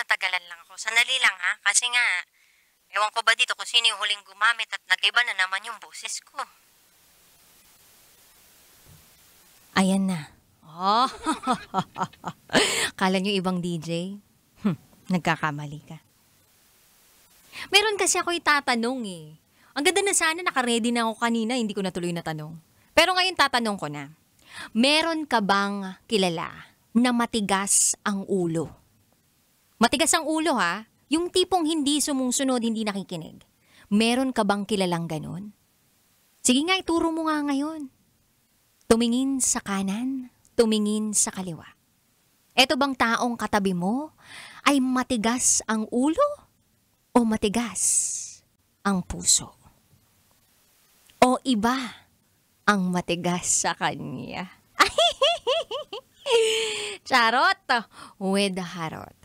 matatagalan lang ako. Sandali lang ha, kasi nga, ewan ko ba dito kung sino yung huling gumamit at nag-iba na naman yung boses ko. Ayan na. Oh, kala nyo ibang DJ? Nagkakamali ka. Meron kasi ako itatanong eh. Ang ganda na sana nakaredy na ako kanina, hindi ko natuloy na tanong. Pero ngayon tatanong ko na. Meron ka bang kilala na matigas ang ulo? Matigas ang ulo ha? Yung tipong hindi sumusunod, hindi nakikinig. Meron ka bang kilalang ganon? Sige nga, ituro mo nga ngayon. Tumingin sa kanan, tumingin sa kaliwa. Eto bang taong katabi mo ay matigas ang ulo o matigas ang puso? O iba ang matigas sa kanya? Charot with harot.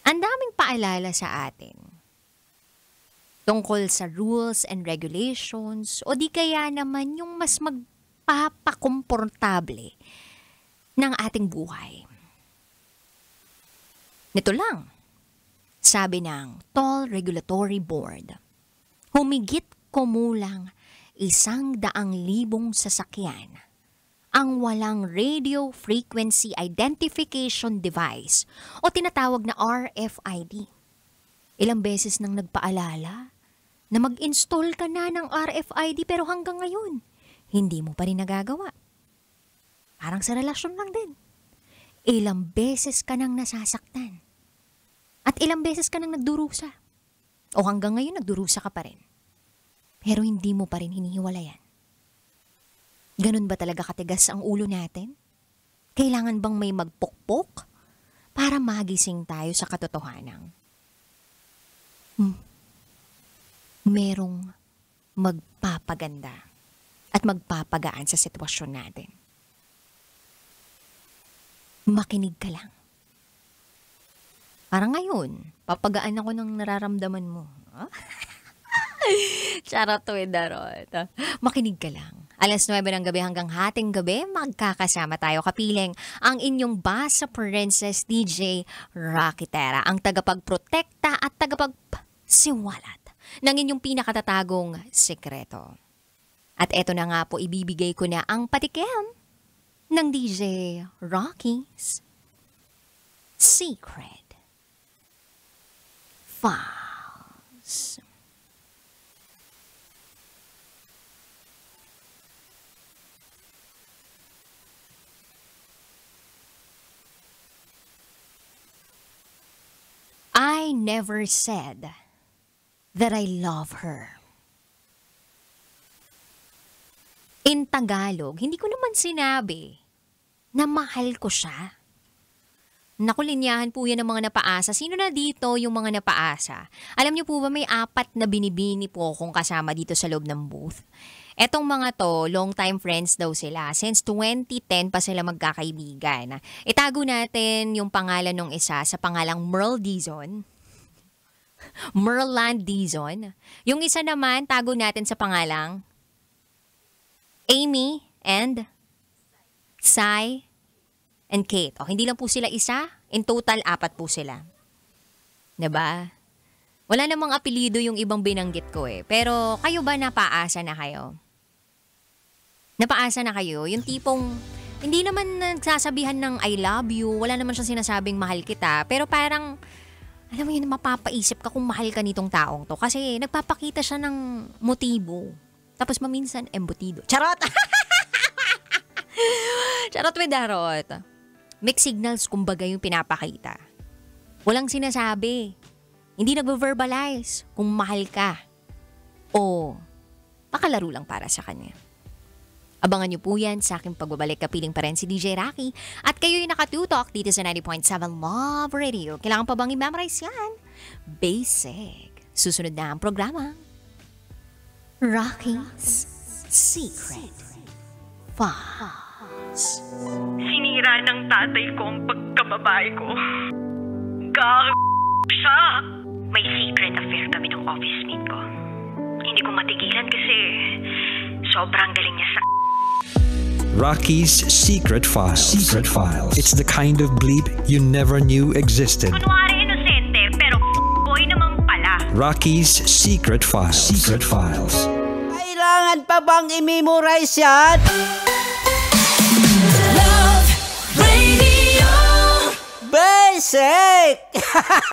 Ang daming paalala sa atin tungkol sa rules and regulations o di kaya naman yung mas magpapakomportable ng ating buhay. Nito lang, sabi ng Toll Regulatory Board, humigit kumulang 100,000 sasakyan ang walang Radio Frequency Identification Device o tinatawag na RFID. Ilang beses nang nagpaalala na mag-install ka na ng RFID pero hanggang ngayon, hindi mo pa rin nagagawa. Parang sa relasyon lang din. Ilang beses ka nang nasasaktan. At ilang beses ka nang nagdurusa. O hanggang ngayon nagdurusa ka pa rin. Pero hindi mo pa rin hinihiwalayan. Ganun ba talaga katigas ang ulo natin? Kailangan bang may magpukpok para magising tayo sa katotohanan? Merong magpapaganda at magpapagaan sa sitwasyon natin. Makinig ka lang. Parang ngayon, papagaan ako ng nararamdaman mo. Charot with darot. Makinig ka lang. 9:00 ng gabi hanggang hating gabi, magkakasama tayo kapiling ang inyong Basa Princess DJ Rocky Terra, ang tagapagprotekta at tagapagsiwalat ng inyong pinakatatagong sekreto. At eto na nga po, ibibigay ko na ang patikim ng DJ Rocky's Secret Files. I never said that I love her. In Tagalog, hindi ko naman sinabi na mahal ko siya. Nakulinyahan po yan ng mga napaasa. Sino na dito yung mga napaasa? Alam niyo po ba may 4 na binibini po akong kasama dito sa loob ng booth? Etong mga to, long time friends daw sila. Since 2010 pa sila magkakaibigan. Itago natin yung pangalan ng isa sa pangalang Merl Dizon. Merland Dizon. Yung isa naman, tago natin sa pangalang Amy and Sai and Kate. O, hindi lang po sila isa. In total, 4 po sila. Diba? Wala namang apelido yung ibang binanggit ko eh. Pero kayo ba napaasa na kayo? Napaasa na kayo? Yung tipong hindi naman nagsasabihan ng I love you. Wala naman siyang sinasabing mahal kita. Pero parang, alam mo yun, mapapaisip ka kung mahal ka nitong taong to. Kasi nagpapakita siya ng motibo. Tapos maminsan, embutido. Charot! Charot with darot. Mixed signals kumbaga yung pinapakita. Walang sinasabi. Hindi nagvo-verbalize kung mahal ka. O pakalaro lang para sa kanya. Abangan niyo po yan sa aking pagbabalik. Kapiling pa rin si DJ Rocky. At kayo'y nakatutok dito sa 90.7 Love Radio. Kailangan pa bang i-memorize yan? Basic. Susunod na ang programa. Rocky's Secret Files. Sinira ng tatay ko ang pagkababae ko. Siya. May secret affair kami ng office mate ko. Hindi ko matigilan kasi sobrang galing niya sa Rocky's Secret Files. Secret Files. It's the kind of bleep you never knew existed. Kunwari inosente, pero boy naman pala. Rocky's Secret Files. Secret Files. Kailangan pa bang i-memorize yan? Love Radio. Basic!